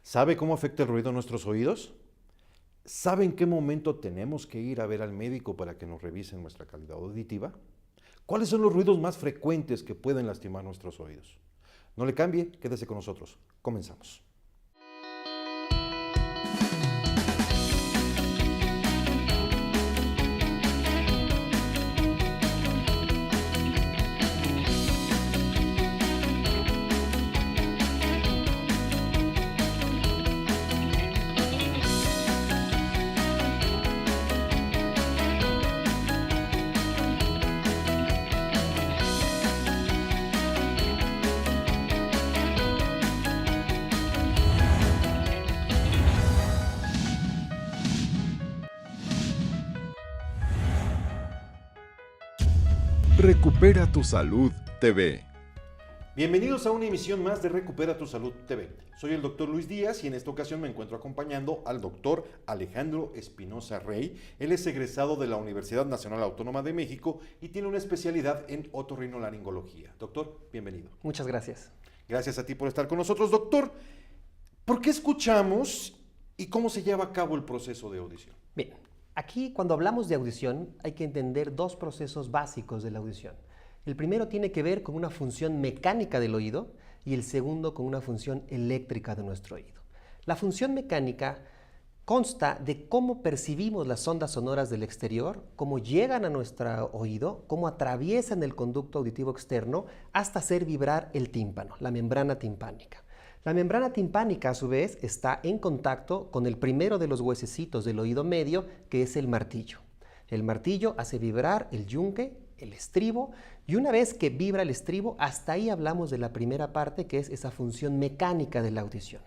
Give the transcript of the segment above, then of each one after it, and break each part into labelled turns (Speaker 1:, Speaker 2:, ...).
Speaker 1: ¿Sabe cómo afecta el ruido a nuestros oídos? ¿Sabe en qué momento tenemos que ir a ver al médico para que nos revisen nuestra calidad auditiva? ¿Cuáles son los ruidos más frecuentes que pueden lastimar nuestros oídos? No le cambie, quédese con nosotros. Comenzamos.
Speaker 2: Recupera tu Salud TV.
Speaker 1: Bienvenidos a una emisión más de Recupera tu Salud TV. Soy el doctor Luis Díaz y en esta ocasión me encuentro acompañando al doctor Alejandro Espinosa Rey. Él es egresado de la Universidad Nacional Autónoma de México y tiene una especialidad en otorrinolaringología. Doctor, bienvenido.
Speaker 3: Muchas gracias.
Speaker 1: Gracias a ti por estar con nosotros. Doctor, ¿por qué escuchamos y cómo se lleva a cabo el proceso de audición?
Speaker 3: Bien, aquí cuando hablamos de audición hay que entender dos procesos básicos de la audición. El primero tiene que ver con una función mecánica del oído y el segundo con una función eléctrica de nuestro oído. La función mecánica consta de cómo percibimos las ondas sonoras del exterior, cómo llegan a nuestro oído, cómo atraviesan el conducto auditivo externo hasta hacer vibrar el tímpano, la membrana timpánica. La membrana timpánica, a su vez, está en contacto con el primero de los huesecitos del oído medio, que es el martillo. El martillo hace vibrar el yunque, el estribo, y una vez que vibra el estribo, hasta ahí hablamos de la primera parte, que es esa función mecánica de la audición.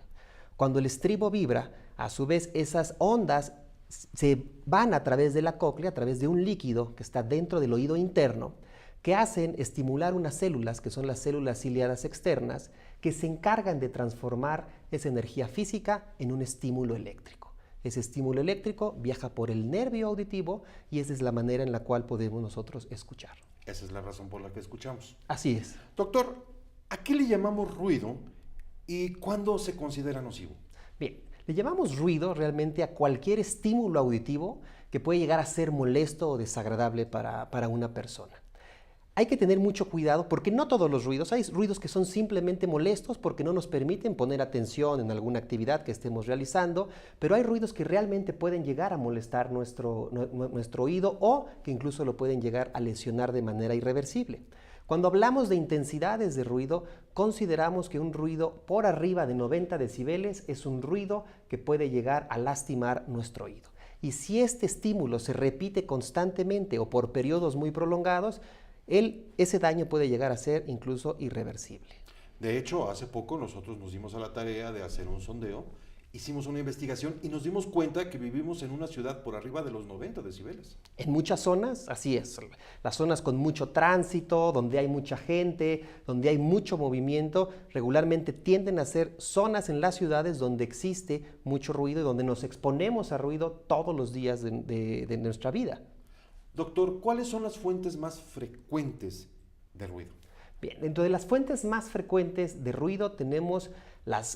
Speaker 3: Cuando el estribo vibra, a su vez, esas ondas se van a través de la cóclea, a través de un líquido que está dentro del oído interno, que hacen estimular unas células, que son las células ciliadas externas, que se encargan de transformar esa energía física en un estímulo eléctrico. Ese estímulo eléctrico viaja por el nervio auditivo y esa es la manera en la cual podemos nosotros escuchar.
Speaker 1: Esa es la razón por la que escuchamos.
Speaker 3: Así es.
Speaker 1: Doctor, ¿a qué le llamamos ruido y cuándo se considera nocivo?
Speaker 3: Bien, le llamamos ruido realmente a cualquier estímulo auditivo que puede llegar a ser molesto o desagradable para una persona. Hay que tener mucho cuidado porque no todos los ruidos, hay ruidos que son simplemente molestos porque no nos permiten poner atención en alguna actividad que estemos realizando, pero hay ruidos que realmente pueden llegar a molestar nuestro oído o que incluso lo pueden llegar a lesionar de manera irreversible. Cuando hablamos de intensidades de ruido, consideramos que un ruido por arriba de 90 decibeles es un ruido que puede llegar a lastimar nuestro oído. Y si este estímulo se repite constantemente o por periodos muy prolongados, ese daño puede llegar a ser incluso irreversible.
Speaker 1: De hecho, hace poco nosotros nos dimos a la tarea de hacer un sondeo, hicimos una investigación y nos dimos cuenta que vivimos en una ciudad por arriba de los 90 decibeles.
Speaker 3: En muchas zonas, así es. Las zonas con mucho tránsito, donde hay mucha gente, donde hay mucho movimiento, regularmente tienden a ser zonas en las ciudades donde existe mucho ruido y donde nos exponemos a ruido todos los días de nuestra vida.
Speaker 1: Doctor, ¿cuáles son las fuentes más frecuentes de ruido?
Speaker 3: Bien, dentro de las fuentes más frecuentes de ruido tenemos las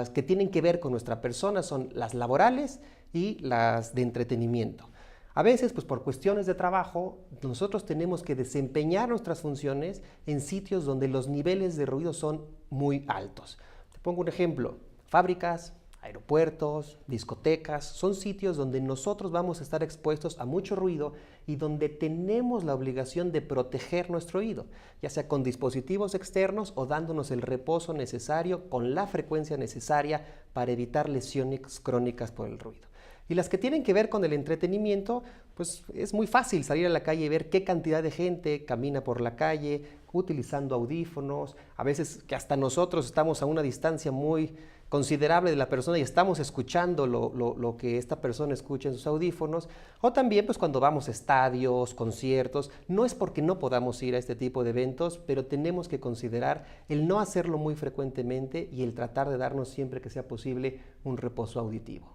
Speaker 3: que tienen que ver con nuestra persona, son las laborales y las de entretenimiento. A veces, pues por cuestiones de trabajo, nosotros tenemos que desempeñar nuestras funciones en sitios donde los niveles de ruido son muy altos. Te pongo un ejemplo, fábricas, aeropuertos, discotecas, son sitios donde nosotros vamos a estar expuestos a mucho ruido y donde tenemos la obligación de proteger nuestro oído, ya sea con dispositivos externos o dándonos el reposo necesario con la frecuencia necesaria para evitar lesiones crónicas por el ruido. Y las que tienen que ver con el entretenimiento, pues es muy fácil salir a la calle y ver qué cantidad de gente camina por la calle utilizando audífonos, a veces que hasta nosotros estamos a una distancia muy considerable de la persona y estamos escuchando lo que esta persona escucha en sus audífonos, o también pues cuando vamos a estadios, conciertos, no es porque no podamos ir a este tipo de eventos, pero tenemos que considerar el no hacerlo muy frecuentemente y el tratar de darnos siempre que sea posible un reposo auditivo.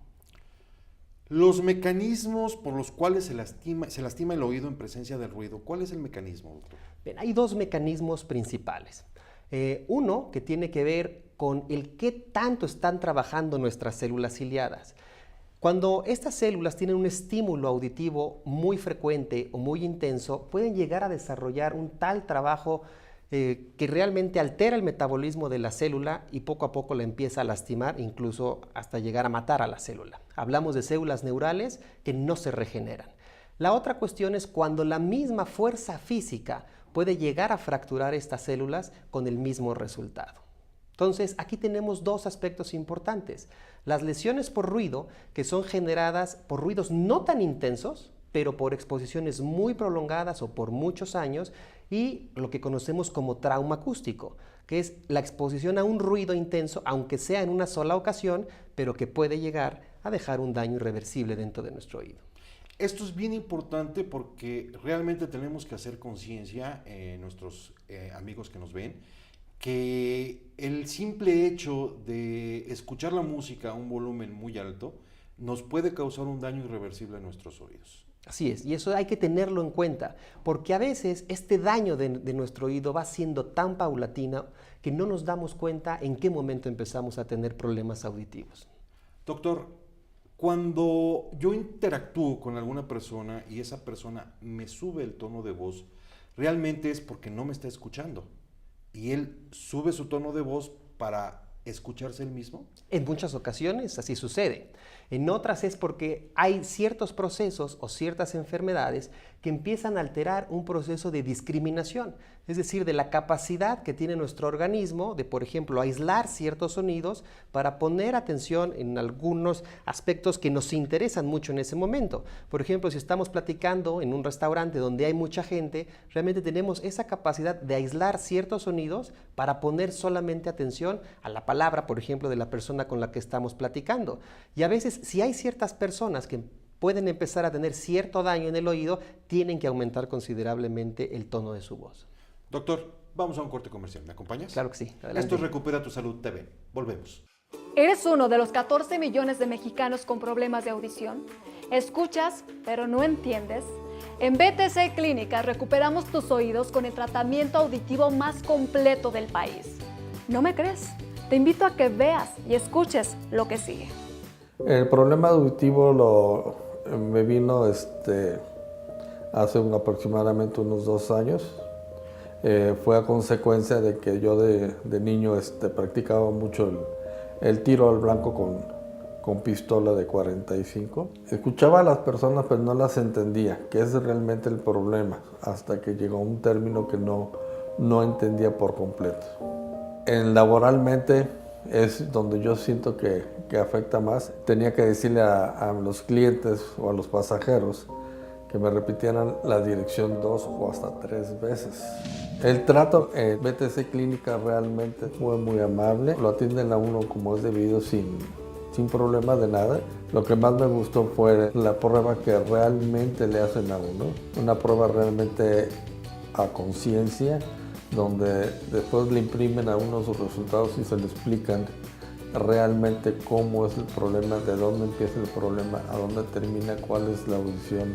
Speaker 1: Los mecanismos por los cuales se lastima el oído en presencia del ruido, ¿cuál es el mecanismo, doctor?
Speaker 3: Bien, hay dos mecanismos principales. Uno que tiene que ver con el qué tanto están trabajando nuestras células ciliadas. Cuando estas células tienen un estímulo auditivo muy frecuente o muy intenso, pueden llegar a desarrollar un tal trabajo que realmente altera el metabolismo de la célula y poco a poco la empieza a lastimar, incluso hasta llegar a matar a la célula. Hablamos de células neurales que no se regeneran. La otra cuestión es cuando la misma fuerza física puede llegar a fracturar estas células con el mismo resultado. Entonces, aquí tenemos dos aspectos importantes. Las lesiones por ruido, que son generadas por ruidos no tan intensos, pero por exposiciones muy prolongadas o por muchos años, y lo que conocemos como trauma acústico, que es la exposición a un ruido intenso, aunque sea en una sola ocasión, pero que puede llegar a dejar un daño irreversible dentro de nuestro oído.
Speaker 1: Esto es bien importante porque realmente tenemos que hacer conciencia, nuestros amigos que nos ven, que el simple hecho de escuchar la música a un volumen muy alto nos puede causar un daño irreversible a nuestros oídos.
Speaker 3: Así es, y eso hay que tenerlo en cuenta, porque a veces este daño de nuestro oído va siendo tan paulatino que no nos damos cuenta en qué momento empezamos a tener problemas auditivos.
Speaker 1: Doctor, cuando yo interactúo con alguna persona y esa persona me sube el tono de voz, realmente es porque no me está escuchando. ¿Y él sube su tono de voz para escucharse él mismo?
Speaker 3: En muchas ocasiones así sucede. En otras es porque hay ciertos procesos o ciertas enfermedades que empiezan a alterar un proceso de discriminación, es decir, de la capacidad que tiene nuestro organismo de, por ejemplo, aislar ciertos sonidos para poner atención en algunos aspectos que nos interesan mucho en ese momento. Por ejemplo, si estamos platicando en un restaurante donde hay mucha gente, realmente tenemos esa capacidad de aislar ciertos sonidos para poner solamente atención a la palabra, por ejemplo, de la persona con la que estamos platicando. Y a veces, si hay ciertas personas que pueden empezar a tener cierto daño en el oído, tienen que aumentar considerablemente el tono de su voz.
Speaker 1: Doctor, vamos a un corte comercial. ¿Me acompañas?
Speaker 3: Claro que sí. Adelante.
Speaker 1: Esto es Recupera tu Salud TV. Volvemos.
Speaker 4: ¿Eres uno de los 14 millones de mexicanos con problemas de audición? ¿Escuchas, pero no entiendes? En BTC Clínicas recuperamos tus oídos con el tratamiento auditivo más completo del país. ¿No me crees? Te invito a que veas y escuches lo que sigue.
Speaker 5: El problema auditivo me vino hace aproximadamente unos 2 años. Fue a consecuencia de que yo de niño practicaba mucho el tiro al blanco con pistola de 45. Escuchaba a las personas pero no las entendía, que ese es realmente el problema, hasta que llegó un término que no entendía por completo. Laboralmente es donde yo siento que afecta más. Tenía que decirle a los clientes o a los pasajeros que me repitieran la dirección 2 o hasta 3 veces. El trato en BTC Clínica realmente fue muy amable. Lo atienden a uno como es debido, sin problema de nada. Lo que más me gustó fue la prueba que realmente le hacen a uno. Una prueba realmente a conciencia, donde después le imprimen a uno sus resultados y se le explican realmente cómo es el problema, de dónde empieza el problema, a dónde termina, cuál es la audición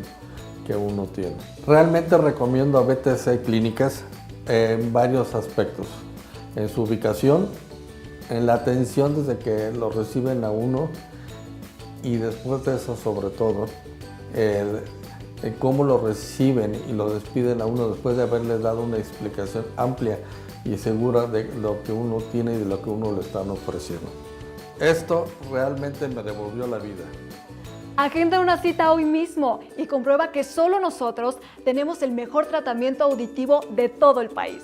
Speaker 5: que uno tiene. Realmente recomiendo a BTC Clínicas en varios aspectos, en su ubicación, en la atención desde que lo reciben a uno y después de eso sobre todo, en cómo lo reciben y lo despiden a uno después de haberles dado una explicación amplia y segura de lo que uno tiene y de lo que uno le están ofreciendo. Esto realmente me devolvió la vida.
Speaker 4: Agenda una cita hoy mismo y comprueba que solo nosotros tenemos el mejor tratamiento auditivo de todo el país.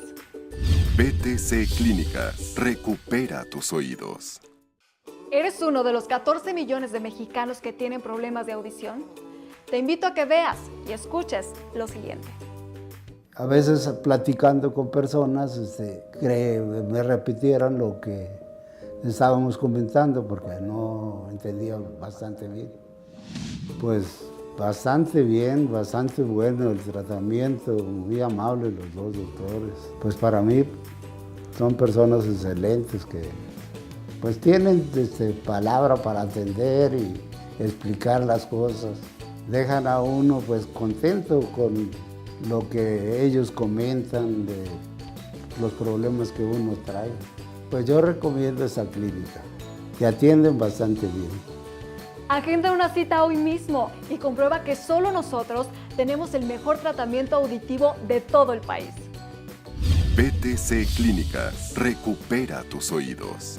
Speaker 2: BTC Clínicas. Recupera tus oídos.
Speaker 4: ¿Eres uno de los 14 millones de mexicanos que tienen problemas de audición? Te invito a que veas y escuches lo siguiente.
Speaker 6: A veces platicando con personas me repitieran lo que estábamos comentando porque no entendía bastante bien. Pues bastante bien, bastante bueno el tratamiento, muy amables los dos doctores. Pues para mí son personas excelentes que pues tienen palabra para atender y explicar las cosas. Dejan a uno pues contento con lo que ellos comentan, de los problemas que uno trae. Pues yo recomiendo esa clínica, que atienden bastante bien.
Speaker 4: Agenda una cita hoy mismo y comprueba que solo nosotros tenemos el mejor tratamiento auditivo de todo el país.
Speaker 2: BTC Clínicas, recupera tus oídos.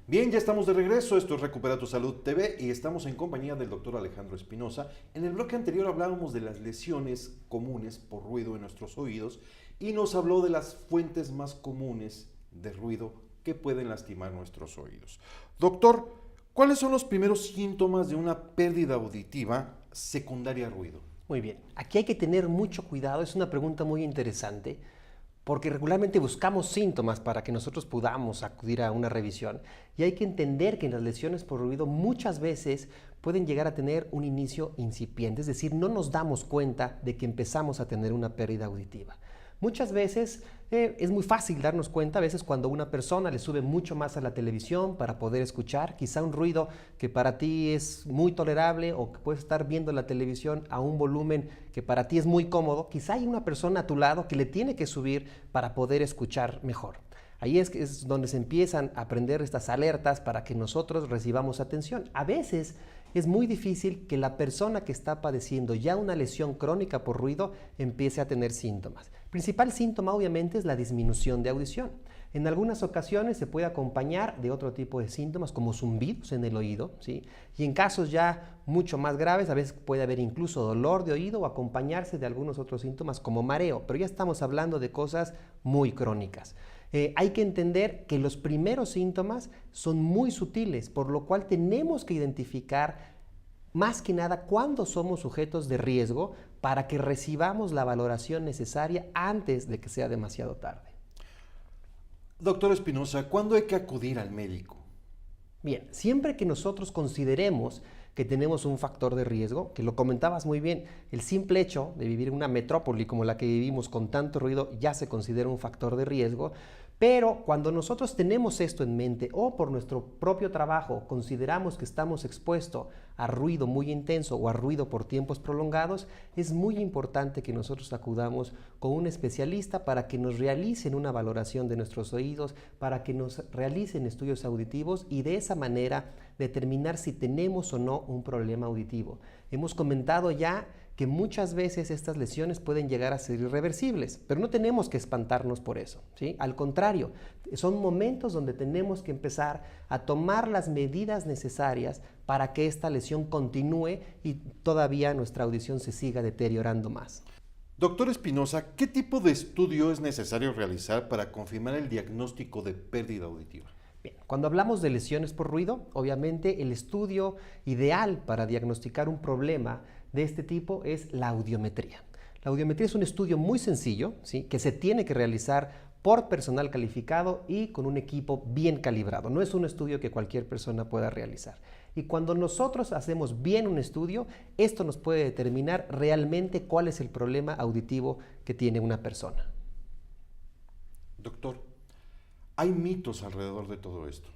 Speaker 1: Bien, ya estamos de regreso, esto es Recupera tu Salud TV y estamos en compañía del doctor Alejandro Espinosa. En el bloque anterior hablábamos de las lesiones comunes por ruido en nuestros oídos y nos habló de las fuentes más comunes de ruido que pueden lastimar nuestros oídos. Doctor, ¿cuáles son los primeros síntomas de una pérdida auditiva secundaria a ruido?
Speaker 3: Muy bien, aquí hay que tener mucho cuidado, es una pregunta muy interesante, porque regularmente buscamos síntomas para que nosotros podamos acudir a una revisión y hay que entender que las lesiones por ruido muchas veces pueden llegar a tener un inicio incipiente, es decir, no nos damos cuenta de que empezamos a tener una pérdida auditiva. Muchas veces es muy fácil darnos cuenta, a veces cuando una persona le sube mucho más a la televisión para poder escuchar, quizá un ruido que para ti es muy tolerable o que puedes estar viendo la televisión a un volumen que para ti es muy cómodo, quizá hay una persona a tu lado que le tiene que subir para poder escuchar mejor. Ahí es donde se empiezan a prender estas alertas para que nosotros recibamos atención. A veces es muy difícil que la persona que está padeciendo ya una lesión crónica por ruido empiece a tener síntomas. El principal síntoma obviamente es la disminución de audición. En algunas ocasiones se puede acompañar de otro tipo de síntomas como zumbidos en el oído, ¿sí? Y en casos ya mucho más graves a veces puede haber incluso dolor de oído o acompañarse de algunos otros síntomas como mareo, pero ya estamos hablando de cosas muy crónicas. Hay que entender que los primeros síntomas son muy sutiles, por lo cual tenemos que identificar más que nada cuándo somos sujetos de riesgo para que recibamos la valoración necesaria antes de que sea demasiado tarde.
Speaker 1: Doctor Espinosa, ¿cuándo hay que acudir al médico?
Speaker 3: Bien, siempre que nosotros consideremos que tenemos un factor de riesgo, que lo comentabas muy bien, el simple hecho de vivir en una metrópoli como la que vivimos con tanto ruido ya se considera un factor de riesgo, pero cuando nosotros tenemos esto en mente o por nuestro propio trabajo consideramos que estamos expuestos a ruido muy intenso o a ruido por tiempos prolongados, es muy importante que nosotros acudamos con un especialista para que nos realicen una valoración de nuestros oídos, para que nos realicen estudios auditivos y de esa manera determinar si tenemos o no un problema auditivo. Hemos comentado ya que muchas veces estas lesiones pueden llegar a ser irreversibles, pero no tenemos que espantarnos por eso, ¿sí? Al contrario, son momentos donde tenemos que empezar a tomar las medidas necesarias para que esta lesión continúe y todavía nuestra audición se siga deteriorando más.
Speaker 1: Doctor Espinosa, ¿qué tipo de estudio es necesario realizar para confirmar el diagnóstico de pérdida auditiva?
Speaker 3: Bien, cuando hablamos de lesiones por ruido, obviamente el estudio ideal para diagnosticar un problema de este tipo es la audiometría. La audiometría es un estudio muy sencillo, ¿sí?, que se tiene que realizar por personal calificado y con un equipo bien calibrado. No es un estudio que cualquier persona pueda realizar. Y cuando nosotros hacemos bien un estudio, esto nos puede determinar realmente cuál es el problema auditivo que tiene una persona.
Speaker 1: Doctor, hay mitos alrededor de todo esto.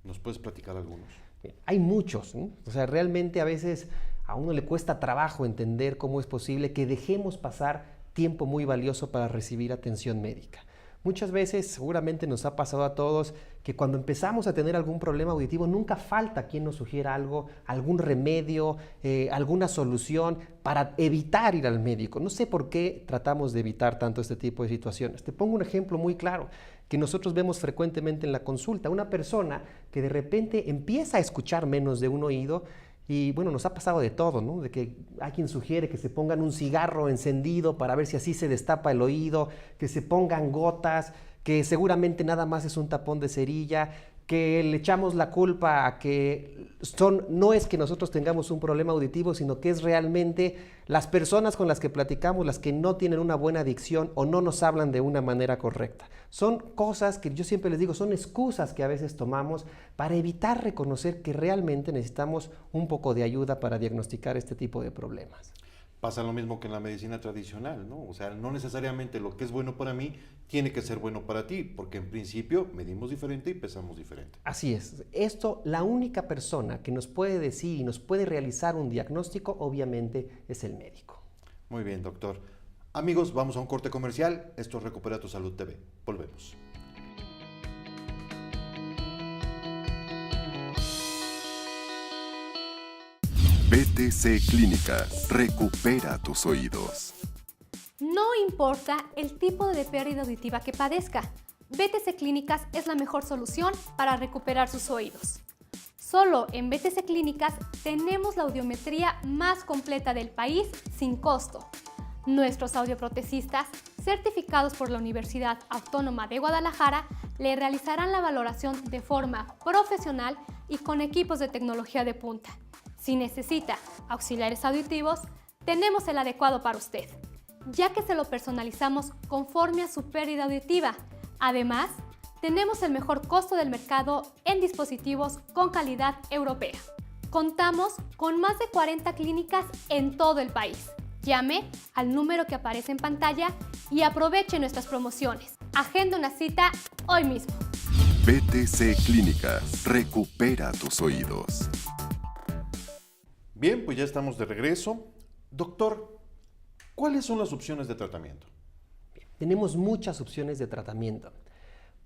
Speaker 1: ¿Nos puedes platicar algunos?
Speaker 3: Bien, hay muchos, ¿no? O sea, realmente a veces a uno le cuesta trabajo entender cómo es posible que dejemos pasar tiempo muy valioso para recibir atención médica. Muchas veces, seguramente nos ha pasado a todos, que cuando empezamos a tener algún problema auditivo, nunca falta quien nos sugiera algo, algún remedio, alguna solución para evitar ir al médico. No sé por qué tratamos de evitar tanto este tipo de situaciones. Te pongo un ejemplo muy claro que nosotros vemos frecuentemente en la consulta. Una persona que de repente empieza a escuchar menos de un oído. Y bueno, nos ha pasado de todo, ¿no? De que hay quien sugiere que se pongan un cigarro encendido para ver si así se destapa el oído, que se pongan gotas, que seguramente nada más es un tapón de cerilla, que le echamos la culpa a que no es que nosotros tengamos un problema auditivo, sino que es realmente las personas con las que platicamos las que no tienen una buena dicción o no nos hablan de una manera correcta. Son cosas que yo siempre les digo, son excusas que a veces tomamos para evitar reconocer que realmente necesitamos un poco de ayuda para diagnosticar este tipo de problemas.
Speaker 1: Pasa lo mismo que en la medicina tradicional, ¿no? O sea, no necesariamente lo que es bueno para mí tiene que ser bueno para ti, porque en principio medimos diferente y pesamos diferente.
Speaker 3: Así es. Esto, la única persona que nos puede decir y nos puede realizar un diagnóstico, obviamente, es el médico.
Speaker 1: Muy bien, doctor. Amigos, vamos a un corte comercial. Esto es Recupera tu Salud TV. Volvemos.
Speaker 2: BTC Clínicas. Recupera tus oídos.
Speaker 7: No importa el tipo de pérdida auditiva que padezca, BTC Clínicas es la mejor solución para recuperar sus oídos. Solo en BTC Clínicas tenemos la audiometría más completa del país sin costo. Nuestros audioprotecistas, certificados por la Universidad Autónoma de Guadalajara, le realizarán la valoración de forma profesional y con equipos de tecnología de punta. Si necesita auxiliares auditivos, tenemos el adecuado para usted, ya que se lo personalizamos conforme a su pérdida auditiva. Además, tenemos el mejor costo del mercado en dispositivos con calidad europea. Contamos con más de 40 clínicas en todo el país. Llame al número que aparece en pantalla y aproveche nuestras promociones. Agenda una cita hoy mismo.
Speaker 2: BTC Clínicas. Recupera tus oídos.
Speaker 1: Bien, pues ya estamos de regreso. Doctor, ¿cuáles son las opciones de tratamiento?
Speaker 3: Tenemos muchas opciones de tratamiento.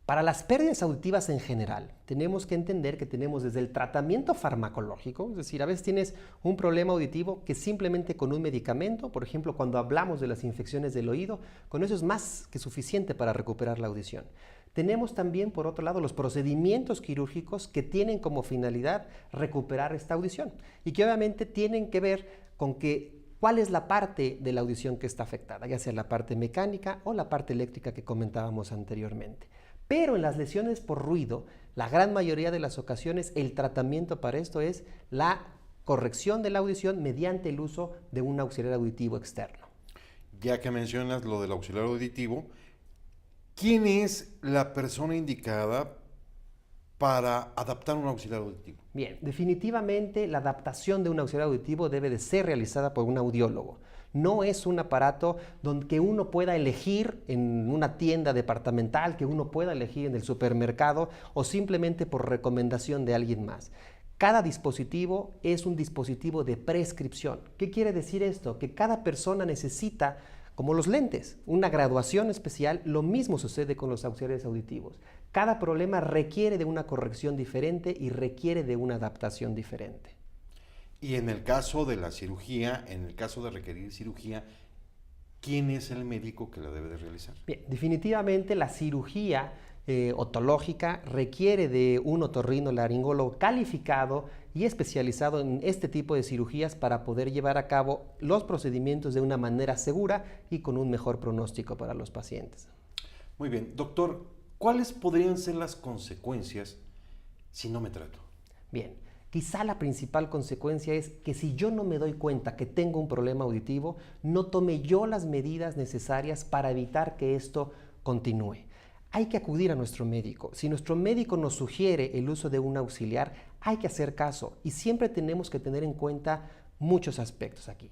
Speaker 3: Para las pérdidas auditivas en general, tenemos que entender que tenemos desde el tratamiento farmacológico, es decir, a veces tienes un problema auditivo que simplemente con un medicamento, por ejemplo, cuando hablamos de las infecciones del oído, con eso es más que suficiente para recuperar la audición. Tenemos también, por otro lado, los procedimientos quirúrgicos que tienen como finalidad recuperar esta audición y que obviamente tienen que ver con cuál es la parte de la audición que está afectada, ya sea la parte mecánica o la parte eléctrica que comentábamos anteriormente. Pero en las lesiones por ruido, la gran mayoría de las ocasiones, el tratamiento para esto es la corrección de la audición mediante el uso de un auxiliar auditivo externo.
Speaker 1: Ya que mencionas lo del auxiliar auditivo, ¿quién es la persona indicada para adaptar un auxiliar auditivo?
Speaker 3: Bien, definitivamente la adaptación de un auxiliar auditivo debe de ser realizada por un audiólogo. No es un aparato que uno pueda elegir en una tienda departamental, que uno pueda elegir en el supermercado o simplemente por recomendación de alguien más. Cada dispositivo es un dispositivo de prescripción. ¿Qué quiere decir esto? Que cada persona necesita, como los lentes, una graduación especial. Lo mismo sucede con los auxiliares auditivos. Cada problema requiere de una corrección diferente y requiere de una adaptación diferente.
Speaker 1: Y en el caso de la cirugía, en el caso de requerir cirugía, ¿quién es el médico que la debe de realizar?
Speaker 3: Bien, definitivamente la cirugía otológica requiere de un otorrinolaringólogo calificado y especializado en este tipo de cirugías para poder llevar a cabo los procedimientos de una manera segura y con un mejor pronóstico para los pacientes.
Speaker 1: Muy bien, doctor, ¿cuáles podrían ser las consecuencias si no me trato?
Speaker 3: Bien, quizá la principal consecuencia es que si yo no me doy cuenta que tengo un problema auditivo, no tome yo las medidas necesarias para evitar que esto continúe. Hay que acudir a nuestro médico. Si nuestro médico nos sugiere el uso de un auxiliar, hay que hacer caso y siempre tenemos que tener en cuenta muchos aspectos aquí.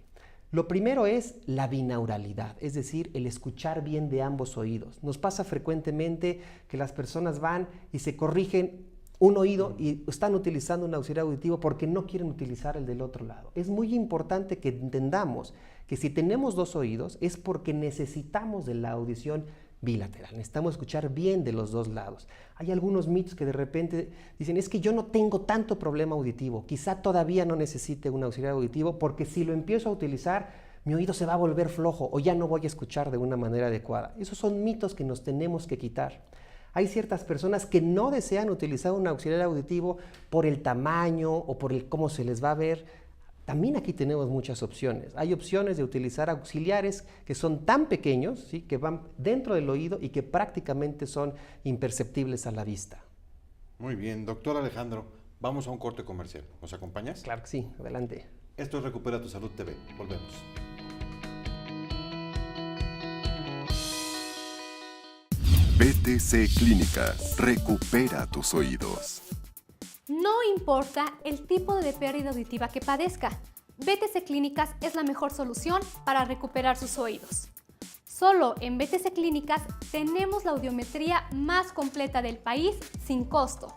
Speaker 3: Lo primero es la binauralidad, es decir, el escuchar bien de ambos oídos. Nos pasa frecuentemente que las personas van y se corrigen un oído y están utilizando un auxiliar auditivo porque no quieren utilizar el del otro lado. Es muy importante que entendamos que si tenemos dos oídos es porque necesitamos de la audición bilateral, necesitamos escuchar bien de los dos lados. Hay algunos mitos que de repente dicen, es que yo no tengo tanto problema auditivo, quizá todavía no necesite un auxiliar auditivo porque si lo empiezo a utilizar, mi oído se va a volver flojo o ya no voy a escuchar de una manera adecuada. Esos son mitos que nos tenemos que quitar. Hay ciertas personas que no desean utilizar un auxiliar auditivo por el tamaño o por el cómo se les va a ver. También aquí tenemos muchas opciones. Hay opciones de utilizar auxiliares que son tan pequeños, ¿sí?, que van dentro del oído y que prácticamente son imperceptibles a la vista.
Speaker 1: Muy bien, doctor Alejandro, vamos a un corte comercial. ¿Nos acompañas?
Speaker 3: Claro que sí, adelante.
Speaker 1: Esto es Recupera tu Salud TV. Volvemos.
Speaker 2: BTC Clínicas. Recupera tus oídos.
Speaker 7: No importa el tipo de pérdida auditiva que padezca, BTC Clínicas es la mejor solución para recuperar sus oídos. Solo en BTC Clínicas tenemos la audiometría más completa del país sin costo.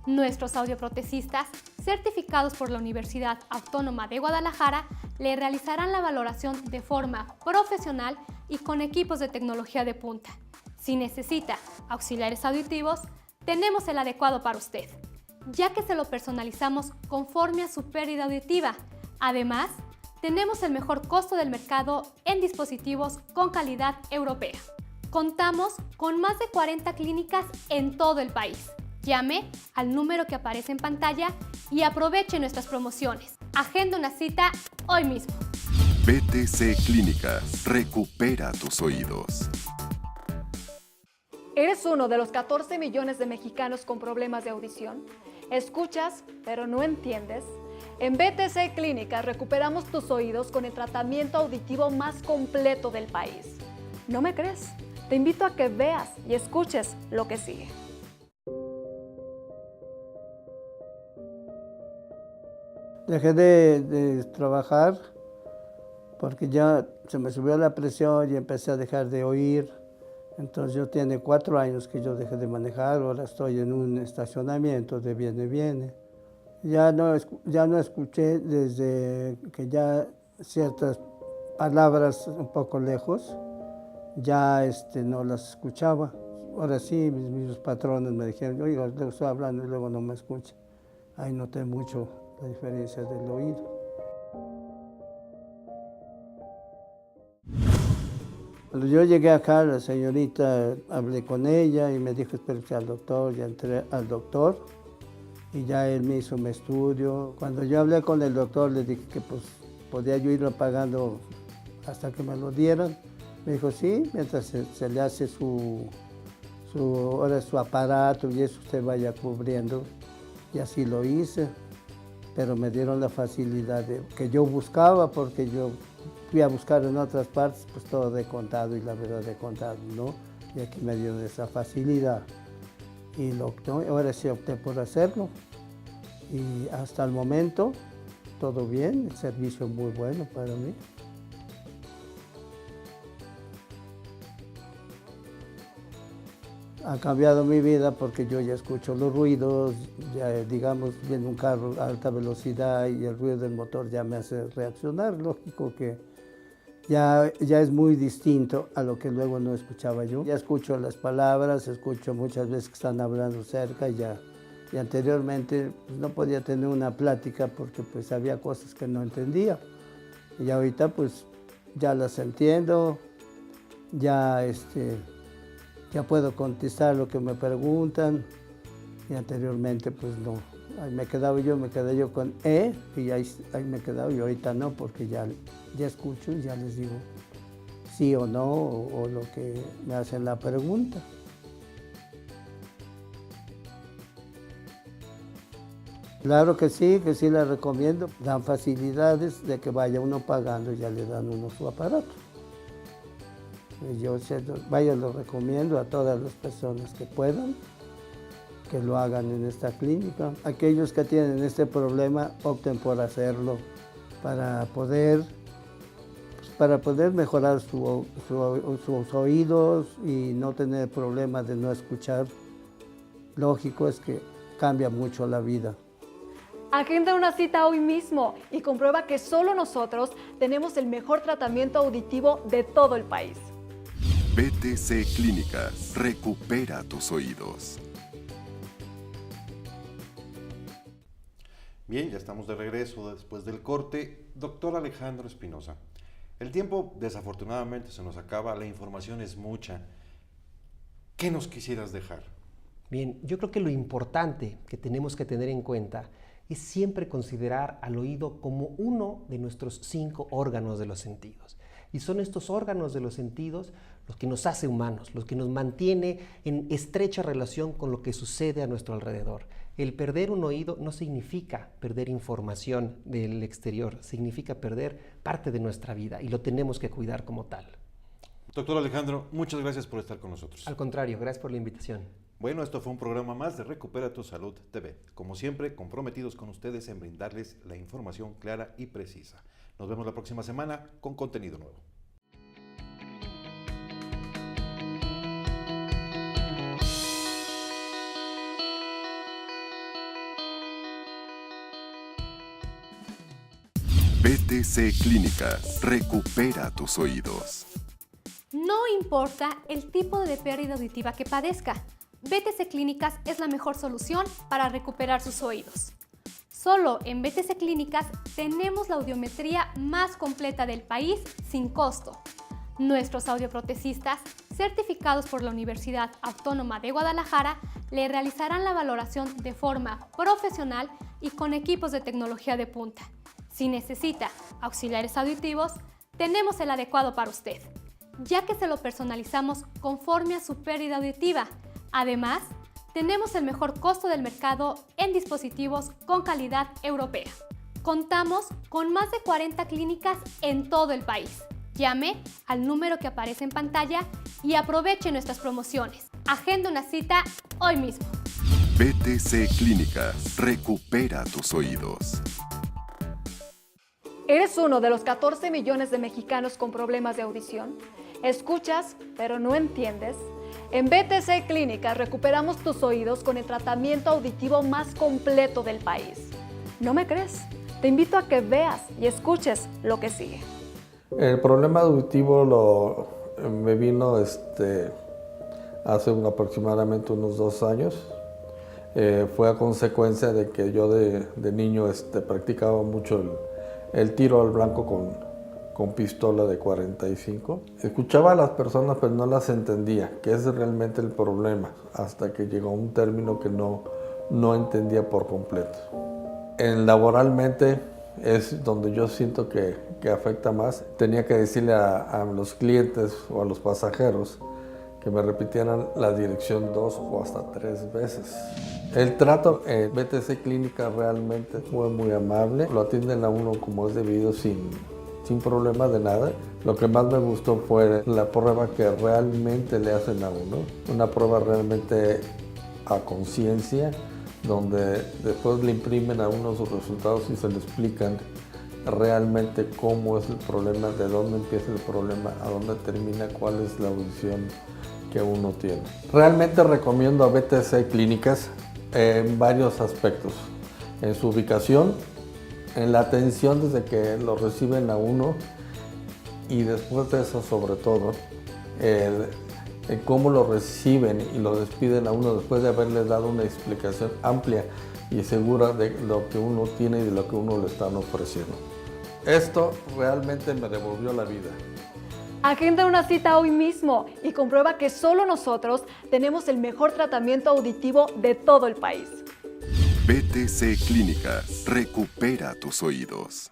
Speaker 7: Nuestros audioprotecistas, certificados por la Universidad Autónoma de Guadalajara, le realizarán la valoración de forma profesional y con equipos de tecnología de punta. Si necesita auxiliares auditivos, tenemos el adecuado para usted, ya que se lo personalizamos conforme a su pérdida auditiva. Además, tenemos el mejor costo del mercado en dispositivos con calidad europea. Contamos con más de 40 clínicas en todo el país. Llame al número que aparece en pantalla y aproveche nuestras promociones. Agenda una cita hoy mismo.
Speaker 2: BTC Clínicas, recupera tus oídos.
Speaker 4: ¿Eres uno de los 14 millones de mexicanos con problemas de audición? ¿Escuchas, pero no entiendes? En BTC Clínicas recuperamos tus oídos con el tratamiento auditivo más completo del país. ¿No me crees? Te invito a que veas y escuches lo que sigue.
Speaker 6: Dejé de trabajar porque ya se me subió la presión y empecé a dejar de oír. Entonces yo tiene 4 años que yo dejé de manejar, ahora estoy en un estacionamiento de viene. Ya no escuché desde que ya ciertas palabras un poco lejos, ya no las escuchaba. Ahora sí, mis patrones me dijeron, oiga, le estoy hablando y luego no me escucha. Ahí noté mucho la diferencia del oído. Cuando yo llegué acá, la señorita, hablé con ella y me dijo, espérate al doctor, ya entré al doctor y ya él me hizo mi estudio. Cuando yo hablé con el doctor, le dije que pues podía yo irlo pagando hasta que me lo dieran. Me dijo, sí, mientras se le hace su aparato y eso usted vaya cubriendo. Y así lo hice, pero me dieron la facilidad que yo buscaba, porque yo fui a buscar en otras partes, pues todo de contado y la verdad de contado, ¿no? Y aquí me dieron esa facilidad. Y ahora sí opté por hacerlo. Y hasta el momento, todo bien, el servicio muy bueno para mí. Ha cambiado mi vida porque yo ya escucho los ruidos, ya digamos, viene un carro a alta velocidad y el ruido del motor ya me hace reaccionar. Lógico que ya es muy distinto a lo que luego no escuchaba yo. Ya escucho las palabras, escucho muchas veces que están hablando cerca y anteriormente pues, no podía tener una plática porque pues había cosas que no entendía. Y ahorita pues ya las entiendo, ya puedo contestar lo que me preguntan y anteriormente pues no. Ahí me quedé yo con y ahí me quedaba y ahorita no, porque ya escucho y ya les digo sí o no o lo que me hacen la pregunta. Claro que sí la recomiendo. Dan facilidades de que vaya uno pagando y ya le dan uno su aparato. Yo lo recomiendo a todas las personas que puedan, que lo hagan en esta clínica. Aquellos que tienen este problema, opten por hacerlo para poder mejorar sus oídos y no tener problemas de no escuchar. Lógico es que cambia mucho la vida.
Speaker 4: Agenda una cita hoy mismo y comprueba que solo nosotros tenemos el mejor tratamiento auditivo de todo el país.
Speaker 2: BTC Clínicas, recupera tus oídos.
Speaker 1: Bien, ya estamos de regreso después del corte. Doctor Alejandro Espinosa, el tiempo desafortunadamente se nos acaba, la información es mucha. ¿Qué nos quisieras dejar?
Speaker 3: Bien, yo creo que lo importante que tenemos que tener en cuenta es siempre considerar al oído como uno de nuestros 5 órganos de los sentidos. Y son estos órganos de los sentidos los que nos hace humanos, los que nos mantiene en estrecha relación con lo que sucede a nuestro alrededor. El perder un oído no significa perder información del exterior, significa perder parte de nuestra vida y lo tenemos que cuidar como tal.
Speaker 1: Doctor Alejandro, muchas gracias por estar con nosotros.
Speaker 3: Al contrario, gracias por la invitación.
Speaker 1: Bueno, esto fue un programa más de Recupera tu Salud TV. Como siempre, comprometidos con ustedes en brindarles la información clara y precisa. Nos vemos la próxima semana con contenido nuevo.
Speaker 2: BTC Clínicas, recupera tus oídos.
Speaker 7: importa el tipo de pérdida auditiva que padezca, BTC Clínicas es la mejor solución para recuperar sus oídos. Solo en BTC Clínicas tenemos la audiometría más completa del país sin costo. Nuestros audioprotecistas, certificados por la Universidad Autónoma de Guadalajara, le realizarán la valoración de forma profesional y con equipos de tecnología de punta. Si necesita auxiliares auditivos, tenemos el adecuado para usted, ya que se lo personalizamos conforme a su pérdida auditiva. Además, tenemos el mejor costo del mercado en dispositivos con calidad europea. Contamos con más de 40 clínicas en todo el país. Llame al número que aparece en pantalla y aproveche nuestras promociones. Agenda una cita hoy mismo.
Speaker 2: BTC Clínicas. Recupera tus oídos.
Speaker 4: ¿Eres uno de los 14 millones de mexicanos con problemas de audición? ¿Escuchas, pero no entiendes? En BTC Clínicas recuperamos tus oídos con el tratamiento auditivo más completo del país. ¿No me crees? Te invito a que veas y escuches lo que sigue.
Speaker 5: El problema auditivo me vino hace aproximadamente unos 2 años. Fue a consecuencia de que yo de niño practicaba mucho el tiro al blanco con pistola de 45. Escuchaba a las personas pero no las entendía, que ese es realmente el problema, hasta que llegó un término que no entendía por completo. Laboralmente es donde yo siento que afecta más. Tenía que decirle a los clientes o a los pasajeros que me repitieran la dirección 2 o hasta 3 veces. El trato en BTC Clínica realmente fue muy amable. Lo atienden a uno como es debido, sin problema de nada. Lo que más me gustó fue la prueba que realmente le hacen a uno. Una prueba realmente a conciencia, donde después le imprimen a uno sus resultados y se le explican realmente cómo es el problema, de dónde empieza el problema, a dónde termina, cuál es la audición que uno tiene. Realmente recomiendo a BTC Clínicas en varios aspectos, en su ubicación, en la atención desde que lo reciben a uno y después de eso sobre todo, en cómo lo reciben y lo despiden a uno después de haberles dado una explicación amplia y segura de lo que uno tiene y de lo que uno le están ofreciendo. Esto realmente me devolvió la vida.
Speaker 4: Agenda una cita hoy mismo y comprueba que solo nosotros tenemos el mejor tratamiento auditivo de todo el país.
Speaker 2: BTC Clínicas. Recupera tus oídos.